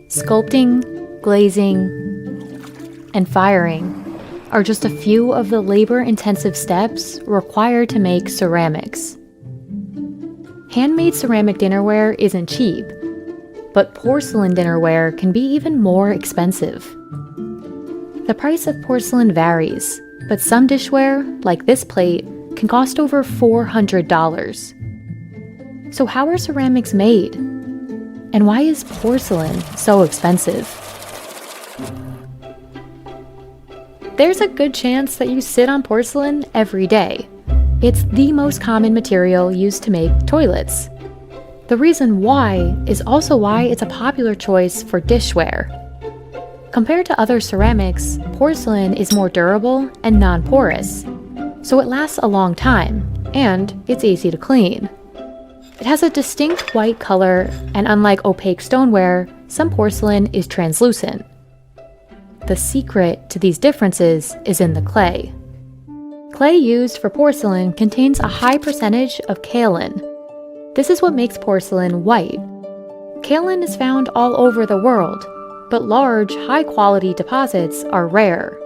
Sculpting, glazing, and firing are just a few of the labor-intensive steps required to make ceramics. Handmade ceramic dinnerware isn't cheap, but porcelain dinnerware can be even more expensive. The price of porcelain varies, but some dishware, like this plate, can cost over $400. So how are ceramics made? And why is porcelain so expensive? There's a good chance that you sit on porcelain every day. It's the most common material used to make toilets. The reason why is also why it's a popular choice for dishware. Compared to other ceramics, porcelain is more durable and non-porous, so it lasts a long time, and it's easy to clean. It has a distinct white color, and unlike opaque stoneware, some porcelain is translucent. The secret to these differences is in the clay. Clay used for porcelain contains a high percentage of kaolin. This is what makes porcelain white. Kaolin is found all over the world, but large, high-quality deposits are rare.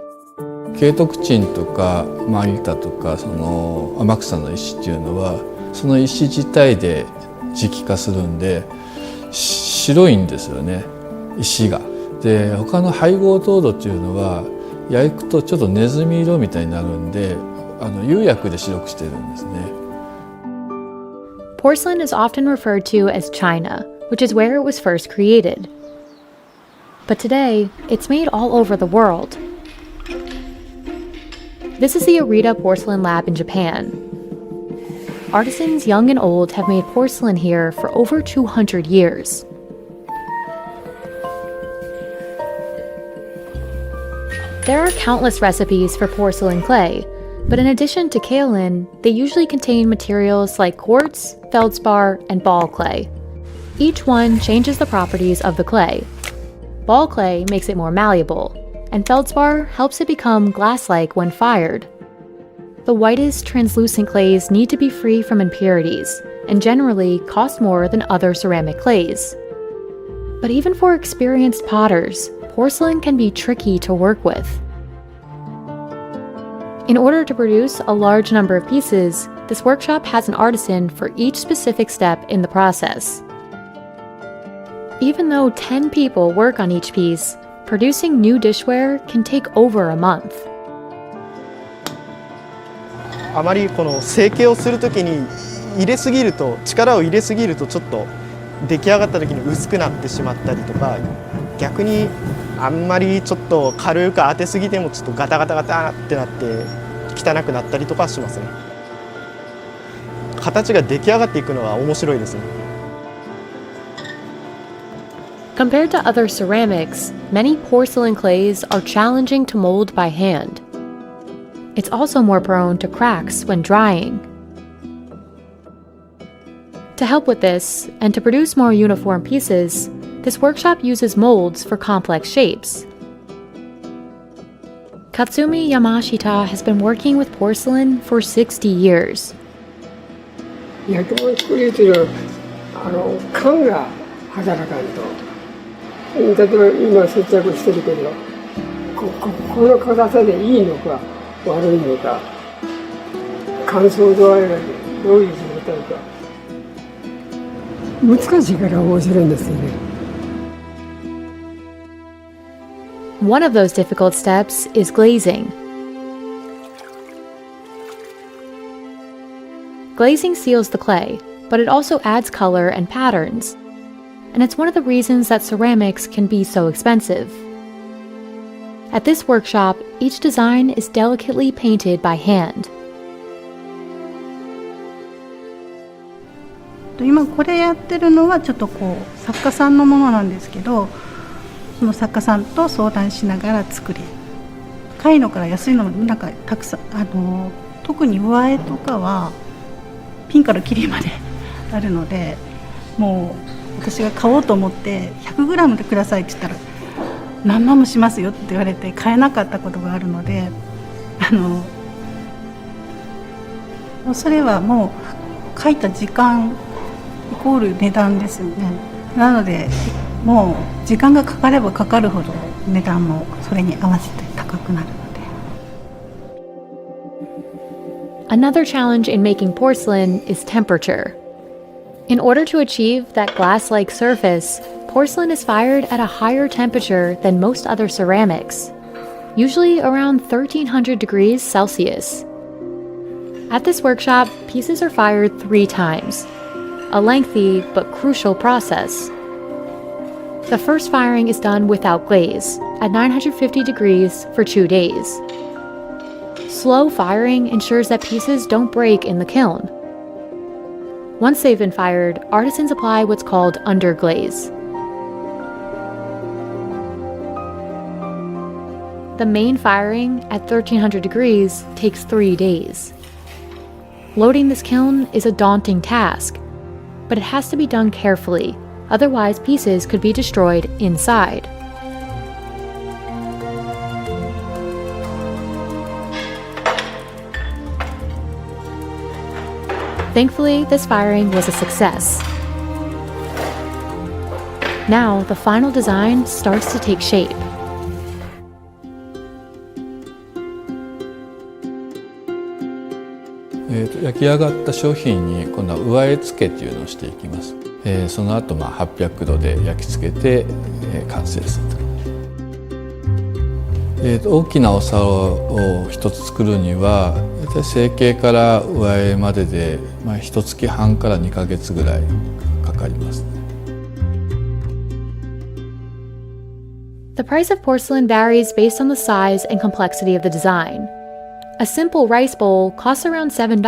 景徳鎮とか丸太とかその天草の石っていうのはその石自体で磁気化するんで白いんですよね、石が。で他の配合糖土っていうのは焼くとちょっとネズミ色みたいになるんで釉薬で白くしてるんですね。Porcelain is often referred to as China, which is where it was first created. But today, it's made all over the world. This is the Arita Porcelain Lab in Japan. Artisans young and old have made porcelain here for over 200 years. There are countless recipes for porcelain clay, but in addition to kaolin, they usually contain materials like quartz, feldspar, and ball clay. Each one changes the properties of the clay. Ball clay makes it more malleable, and feldspar helps it become glass-like when fired. The whitest, translucent clays need to be free from impurities, and generally cost more than other ceramic clays. But even for experienced potters, porcelain can be tricky to work with. In order to produce a large number of pieces, this workshop has an artisan for each specific step in the process. Even though 10 people work on each piece, producing new dishware can take over a month. あまりこの成形をするときに力を入れすぎるとちょっと出来上がった時に薄くなってしまったりとか、逆にあんまりちょっと軽く当てすぎてもちょっとガタガタガタってなって汚くなったりとかしますね。形が出来上がっていくのが面白いですね。Compared to other ceramics, many porcelain clays are challenging to mold by hand. It's also more prone to cracks when drying. To help with this, and to produce more uniform pieces, this workshop uses molds for complex shapes. Katsumi Yamashita has been working with porcelain for 60 years. 焼き物作りというのは勘が働かんと。例えば今接着してるけど、この硬さでいいのか悪いのか、乾燥度合いがどういう状態か。難しいから面白いんですよね。One of those difficult steps is glazing. Glazing seals the clay, but it also adds color and patterns. And it's one of the reasons that ceramics can be so expensive. At this workshop, each design is delicately painted by hand. 今これやってるのはちょっと作家さんのものなんですけど、その作家さんと相談しながら作り、高いのから安いのなんかたくさん特に上絵とかはピンからキリまであるので、もう私が買おうと思って 100g でくださいって言ったら何万もしますよって言われて買えなかったことがあるので、それはもう書いた時間イコール値段ですよね。なのでもう時間がかかればかかるほど値段もそれに合わせて高くなるので。 Another challenge in making porcelain is temperature. In order to achieve that glass-like surface, porcelain is fired at a higher temperature than most other ceramics, usually around 1300 degrees Celsius. At this workshop, pieces are fired 3 times, a lengthy but crucial process. The first firing is done without glaze, at 950 degrees for 2 days. Slow firing ensures that pieces don't break in the kiln. Once they've been fired, artisans apply what's called underglaze. The main firing at 1300 degrees takes 3 days. Loading this kiln is a daunting task, but it has to be done carefully, otherwise pieces could be destroyed inside. Thankfully, this firing was a success. Now, the final design starts to take shape. 焼き上がった商品に今度は上絵付けっていうのをしていきます。その後800度で焼き付けて、完成すると。大きなお皿を一つ作るには大体成形から上絵までで1月半から2ヶ月ぐらいかかります。The price of porcelain varies based on the size and complexity of the design. A simple rice bowl costs around $7,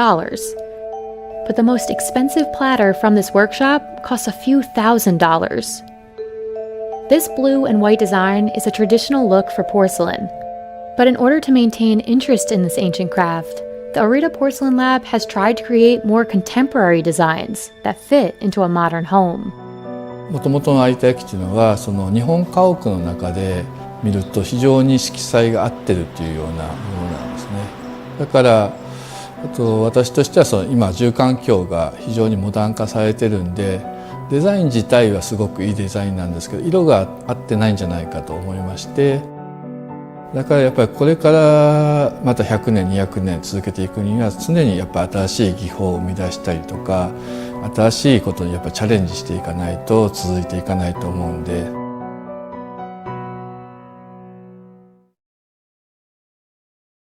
but the most expensive platter from this workshop costs a few $1,000s. This blue and white design is a traditional look for porcelain, but in order to maintain interest in this ancient craft, the Arita Porcelain Lab has tried to create more contemporary designs that fit into a modern home. もともとの有田焼っていうのはその日本家屋の中で見ると非常に色彩が合ってるっていうようなものなんですね。だから私としては今住環境が非常にモダン化されてるんでデザイン自体はすごくいいデザインなんですけど色が合ってないんじゃないかと思いまして、だからやっぱりこれからまた100年200年続けていくには常にやっぱ新しい技法を生み出したりとか新しいことにやっぱチャレンジしていかないと続いていかないと思うんで。